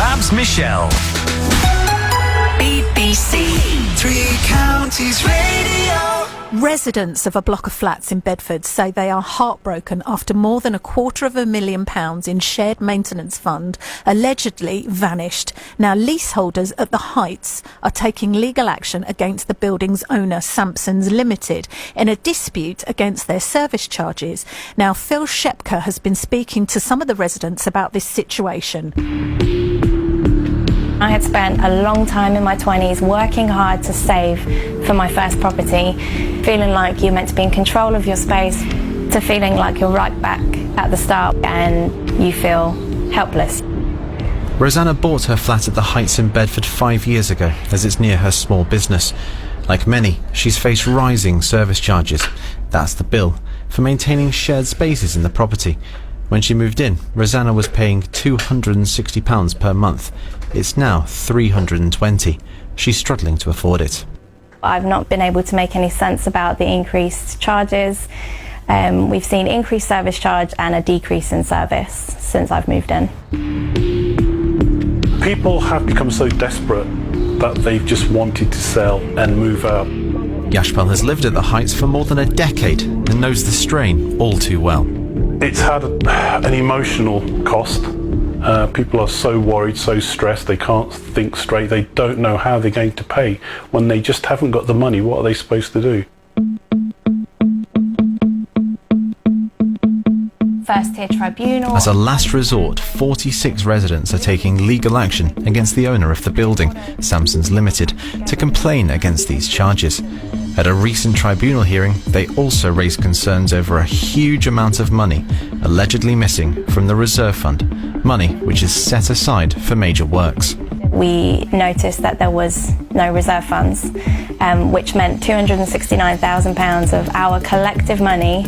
Babs Michel. BBC Three Counties Radio. Residents of a block of flats in Bedford say they are heartbroken after more than £250,000 in shared maintenance fund allegedly vanished. Now, leaseholders at the Heights are taking legal action against the building's owner, Sampsons Limited, in a dispute against their service charges. Now, Phil Shepker has been speaking to some of the residents about this situation. I had spent a long time in my 20s working hard to save for my first property, feeling like you're meant to be in control of your space, to feeling like you're right back at the start and you feel helpless. Rosanna bought her flat at the Heights in Bedford 5 years ago, as it's near her small business. Like many, she's faced rising service charges. That's the bill for maintaining shared spaces in the property. When she moved in, Rosanna was paying £260 per month. It's now £320. She's struggling to afford it. I've not been able to make any sense about the increased charges. We've seen increased service charge and a decrease in service since I've moved in. People have become so desperate that they've just wanted to sell and move out. Yashpal has lived at the Heights for more than a decade and knows the strain all too well. It's had an emotional cost. People are so worried, so stressed, they can't think straight. They don't know how they're going to pay. When they just haven't got the money, what are they supposed to do? First tier tribunal. As a last resort, 46 residents are taking legal action against the owner of the building, Sampsons Limited, to complain against these charges. At a recent tribunal hearing, they also raised concerns over a huge amount of money allegedly missing from the reserve fund, money which is set aside for major works. We noticed that there was no reserve funds, which meant £269,000 of our collective money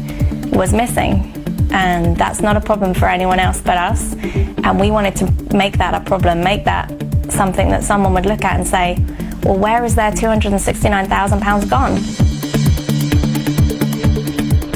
was missing. And that's not a problem for anyone else but us. And we wanted to make that a problem, make that something that someone would look at and say, well, where is their £269,000 gone?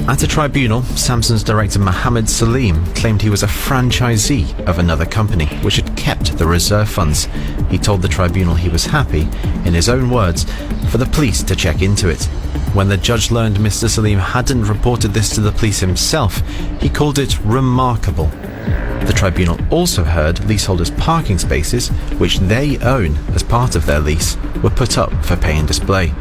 At a tribunal, Sampsons director Mohammed Salim claimed he was a franchisee of another company which had kept the reserve funds. He told the tribunal he was happy, in his own words, for the police to check into it. When the judge learned Mr. Salim hadn't reported this to the police himself, he called it remarkable. The tribunal also heard leaseholders' parking spaces, which they own as part of their lease, were put up for pay and display.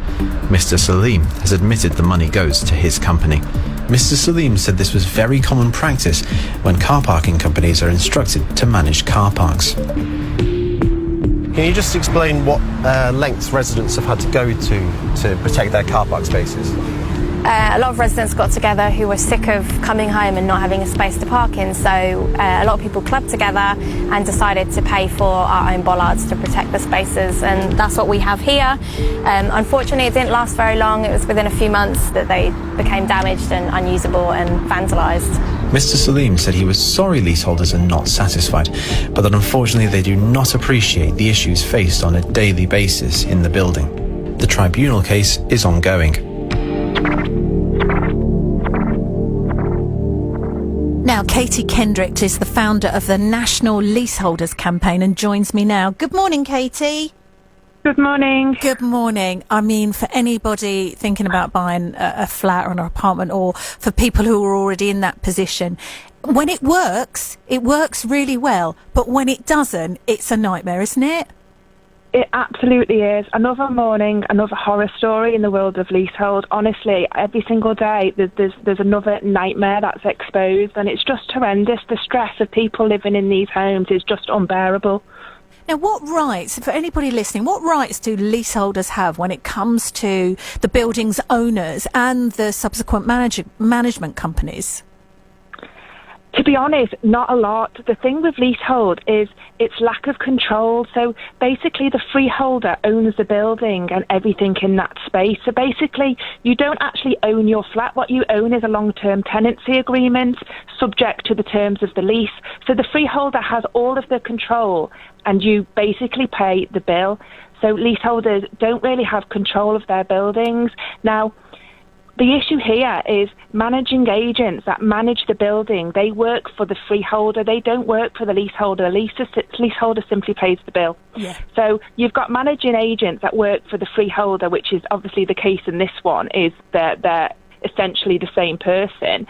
Mr. Salim has admitted the money goes to his company. Mr. Salim said this was very common practice when car parking companies are instructed to manage car parks. Can you just explain what lengths residents have had to go to protect their car park spaces? A lot of residents got together who were sick of coming home and not having a space to park in, so a lot of people clubbed together and decided to pay for our own bollards to protect the spaces, and that's what we have here. Unfortunately, it didn't last very long. It was within a few months that they became damaged and unusable and vandalised. Mr. Salim said he was sorry leaseholders are not satisfied, but that unfortunately they do not appreciate the issues faced on a daily basis in the building. The tribunal case is ongoing. Now, Katie Kendrick is the founder of the National Leaseholders Campaign and joins me now. Good morning, Katie. Good morning. Good morning. I mean, for anybody thinking about buying a flat or an apartment, or for people who are already in that position, when it works really well. But when it doesn't, it's a nightmare, isn't it? It absolutely is. Another morning, another horror story in the world of leasehold. Honestly, every single day there's another nightmare that's exposed, and it's just horrendous. The stress of people living in these homes is just unbearable. Now, what rights, for anybody listening, what rights do leaseholders have when it comes to the building's owners and the subsequent management companies? To be honest, not a lot. The thing with leasehold is its lack of control. So basically the freeholder owns the building and everything in that space. So basically you don't actually own your flat. What you own is a long-term tenancy agreement subject to the terms of the lease. So the freeholder has all of the control and you basically pay the bill. So leaseholders don't really have control of their buildings. Now, the issue here is managing agents that manage the building. They work for the freeholder. They don't work for the leaseholder. The leaseholder simply pays the bill. Yeah. So you've got managing agents that work for the freeholder, which is obviously the case in this one, is they're essentially the same person,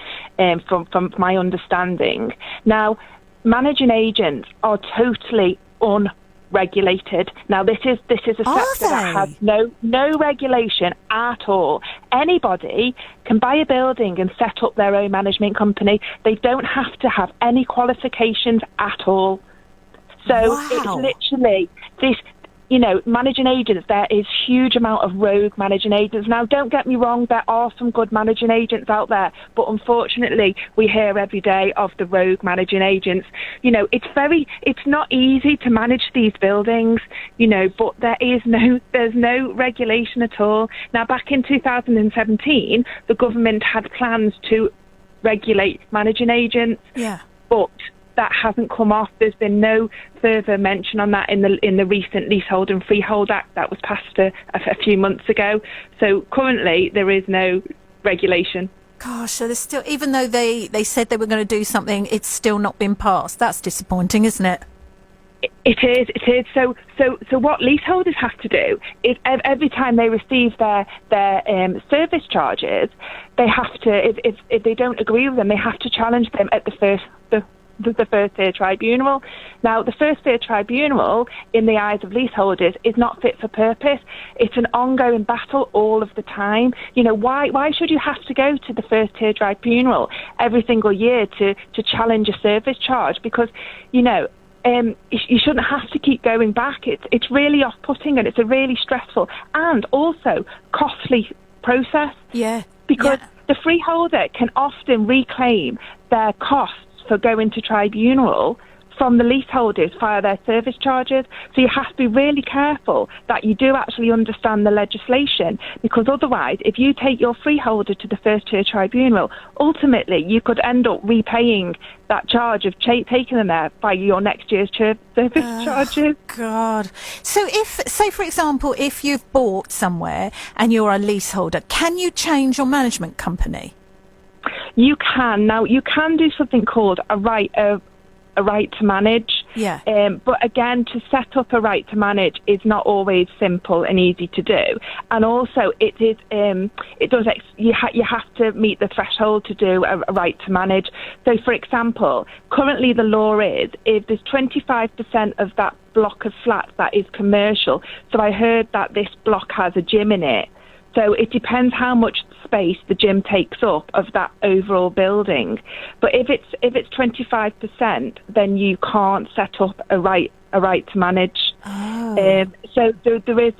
from my understanding. Now, managing agents are totally unregulated. Now, this is a sector that has no regulation at all. Anybody can buy a building and set up their own management company. They don't have to have any qualifications at all. So it's literally this. Managing agents, there is huge amount of rogue managing agents. Now, don't get me wrong, there are some good managing agents out there, but unfortunately, we hear every day of the rogue managing agents. It's not easy to manage these buildings, but there's no regulation at all. Now, back in 2017, the government had plans to regulate managing agents, but that hasn't come off. There's been no further mention on that in the recent Leasehold and Freehold Act that was passed a few months ago. So currently there is no regulation. Gosh, so there's still, even though they said they were going to do something, it's still not been passed. That's disappointing, isn't it? It is. So what leaseholders have to do is every time they receive their service charges, they have to, if they don't agree with them, they have to challenge them at the first tier tribunal. Now, the first tier tribunal, in the eyes of leaseholders, is not fit for purpose. It's an ongoing battle all of the time. Why should you have to go to the first tier tribunal every single year to challenge a service charge? Because, you shouldn't have to keep going back. It's really off-putting, and it's a really stressful and also costly process. Yeah. Because the freeholder can often reclaim their costs for going to tribunal from the leaseholders via their service charges. So you have to be really careful that you do actually understand the legislation, because otherwise, if you take your freeholder to the first tier tribunal, ultimately you could end up repaying that charge of taking them there by your next year's service charges. God. So say for example, if you've bought somewhere and you're a leaseholder, can you change your management company? You can. Now, you can do something called a right to manage. Yeah. But again, to set up a right to manage is not always simple and easy to do. And also, you have to meet the threshold to do a right to manage. So, for example, currently the law is if there's 25% of that block of flats that is commercial. So I heard that this block has a gym in it. So it depends how much space the gym takes up of that overall building. But if it's 25%, then you can't set up a right to manage. So there is,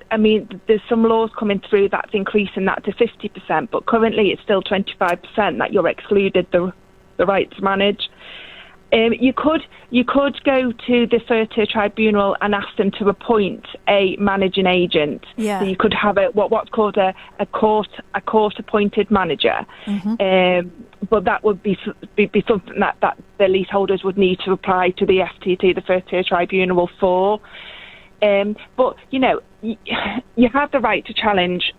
there's some laws coming through that's increasing that to 50%, but currently it's still 25% that you're excluded the right to manage. You could go to the first tier tribunal and ask them to appoint a managing agent. Yeah. So you could have what's called a court appointed manager. Mm-hmm. But that would be something that the leaseholders would need to apply to the FTT, the first tier tribunal, for. But you have the right to challenge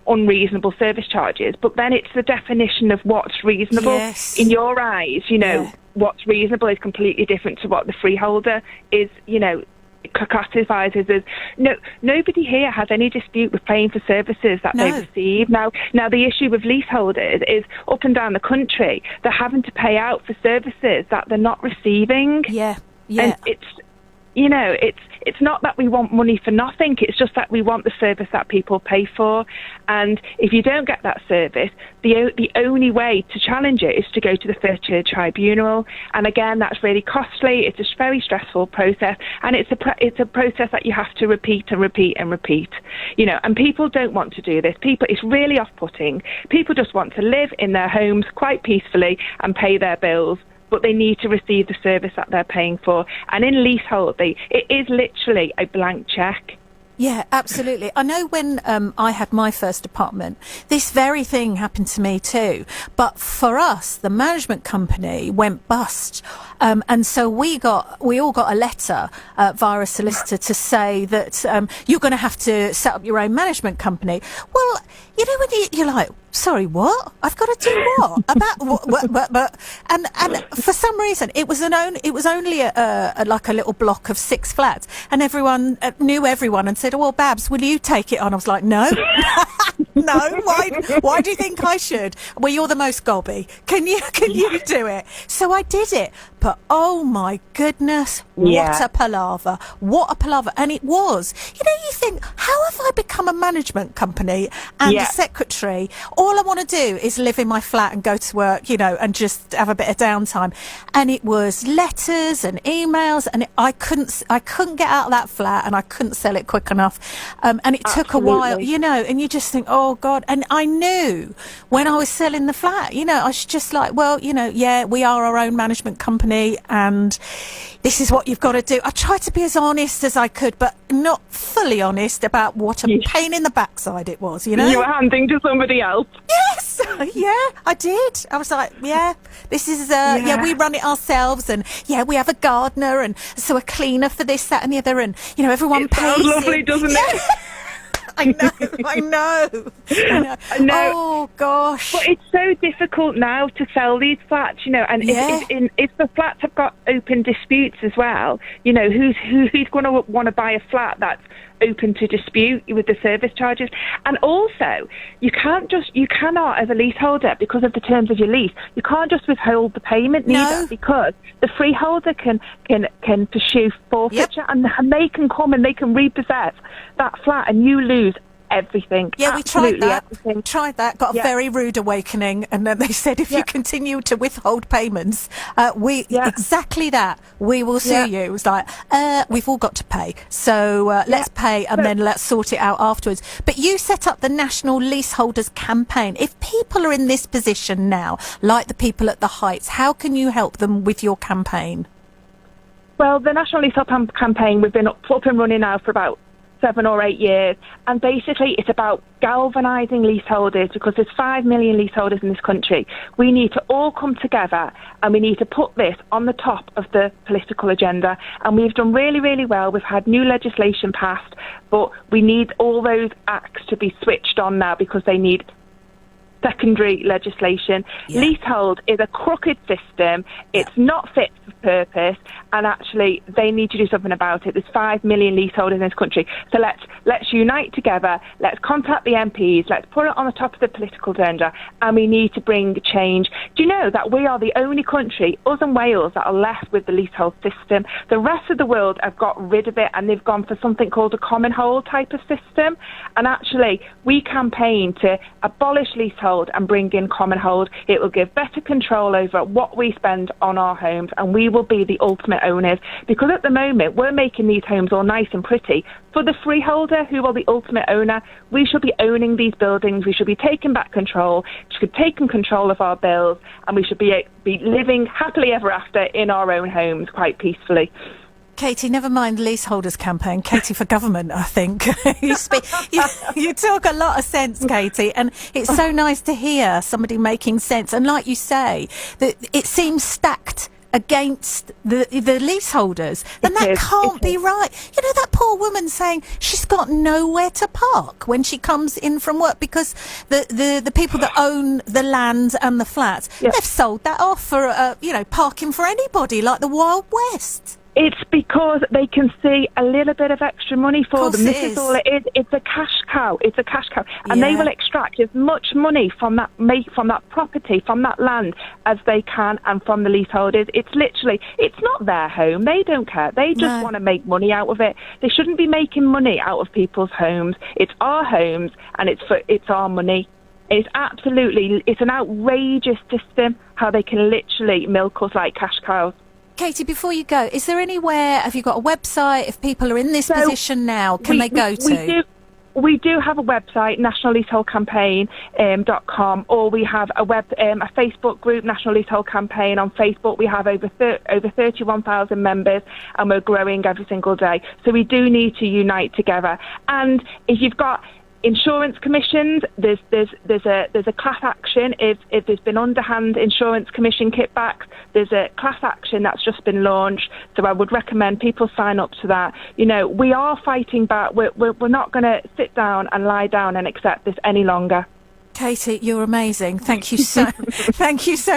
unreasonable service charges, but then it's the definition of what's reasonable. Yes. In your eyes, what's reasonable is completely different to what the freeholder is, classifies as. Nobody here has any dispute with paying for services that they receive. Now the issue with leaseholders is up and down the country, they're having to pay out for services that they're not receiving. Yeah. And it's not that we want money for nothing, it's just that we want the service that people pay for. And if you don't get that service, the only way to challenge it is to go to the first tier tribunal. And again, that's really costly, it's a very stressful process, and it's a process that you have to repeat and repeat and repeat. And people don't want to do this. It's really off-putting. People just want to live in their homes quite peacefully and pay their bills, but they need to receive the service that they're paying for. And in leasehold, it is literally a blank cheque. Yeah, absolutely. I know when I had my first apartment, this very thing happened to me too. But for us, the management company went bust. And so we all got a letter via a solicitor to say that you're going to have to set up your own management company. Well, you know, when you're like, sorry, what? I've got to do what? About what? And for some reason, it was only like a little block of 6 flats, and everyone knew everyone and said, "Oh, well, Babs, will you take it on?" I was like, "No, no. Why do you think I should? Well, you're the most gobby. Can you do it?" So I did it. But oh my goodness, what a palaver! What a palaver! And it was. You know, you think, how have I become a management company and a secretary? All I want to do is live in my flat and go to work, you know, and just have a bit of downtime. And it was letters and emails, and I couldn't get out of that flat, and I couldn't sell it quick enough. And it took a while, you know. And you just think, oh God! And I knew when I was selling the flat, you know, I was just like, well, you know, yeah, we are our own management company, and this is what you've got to do. I tried to be as honest as I could, but not fully honest about what a pain in the backside it was, you know? You were handing to somebody else. Yes, yeah, I did. I was like, yeah, this is, we run it ourselves, and yeah, we have a gardener, and so a cleaner for this, that, and the other, and, you know, everyone pays. Sounds lovely, doesn't it? I know. Oh gosh! But it's so difficult now to sell these flats, you know. And if the flats have got open disputes as well, you know, who's going to want to buy a flat that's open to dispute with the service charges? And also, you cannot as a leaseholder, because of the terms of your lease, you can't just withhold the payment neither, because the freeholder can pursue forfeiture, and they can come and they can repossess that flat, and you lose everything. Yeah, we tried that. Everything. Got a very rude awakening, and then they said if you continue to withhold payments, exactly that, we will sue you. It was like, we've all got to pay, so let's pay, and then let's sort it out afterwards. But you set up the National Leaseholders Campaign. If people are in this position now, like the people at the Heights, how can you help them with your campaign? Well, the National Leasehold Campaign, we've been up and running now for about 7 or 8 years, and basically it's about galvanising leaseholders, because there's 5 million leaseholders in this country. We need to all come together, and we need to put this on the top of the political agenda, and we've done really, really well. We've had new legislation passed, but we need all those acts to be switched on now, because they need secondary legislation. Leasehold is a crooked system. It's not fit for purpose, and actually they need to do something about it. There's 5 million leaseholders in this country, so let's unite together. Let's contact the MPs. Let's put it on the top of the political agenda, and we need to bring change. Do you know that we are the only country, us and Wales, that are left with the leasehold system? The rest of the world have got rid of it, and they've gone for something called a common hold type of system. And actually, we campaign to abolish leasehold and bring in common hold. It will give better control over what we spend on our homes, and we will be the ultimate owners, because at the moment we're making these homes all nice and pretty for the freeholder, who are the ultimate owner. We should be owning these buildings. We should be taking back control. We should be taking control of our bills, and we should be living happily ever after in our own homes quite peacefully. Katie, never mind the Leaseholders Campaign. Katie for government, I think. you talk a lot of sense, Katie, and it's so nice to hear somebody making sense. And like you say, that it seems stacked against the leaseholders, and that can't be right. You know, that poor woman saying she's got nowhere to park when she comes in from work, because the people that own the land and the flats, they've sold that off for parking for anybody, like the Wild West. It's because they can see a little bit of extra money for them. This is all it is. It's a cash cow. It's a cash cow. And they will extract as much money from that property, from that land, as they can, and from the leaseholders. It's literally, it's not their home. They don't care. They just want to make money out of it. They shouldn't be making money out of people's homes. It's our homes, and it's our money. It's an outrageous system, how they can literally milk us like cash cows. Katie, before you go, is there anywhere, have you got a website, if people are in this position now, can they go to? We do have a website, nationalleaseholdcampaign.com, or we have a Facebook group, National Leasehold Campaign on Facebook. We have over 31,000 members, and we're growing every single day. So we do need to unite together. And if you've got insurance commissions, there's a class action if there's been underhand insurance commission kickbacks. There's a class action that's just been launched, so I would recommend people sign up to that. You know, we are fighting back. We're not going to sit down and lie down and accept this any longer. Katie, you're amazing. Thank you so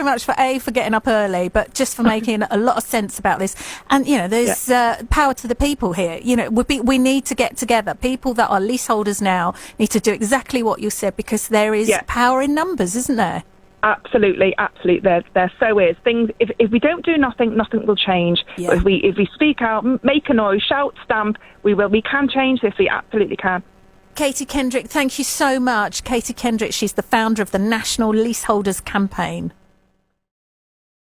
much for getting up early, but just for making a lot of sense about this. And you know, there's power to the people here. You know, we need to get together. People that are leaseholders now need to do exactly what you said, because there is power in numbers, isn't there? Absolutely. There so is. Things. If we don't do nothing will change. Yeah. If we speak out, make a noise, shout, stamp, we will. We can change this. We absolutely can. Katie Kendrick, thank you so much. Katie Kendrick, she's the founder of the National Leaseholders Campaign.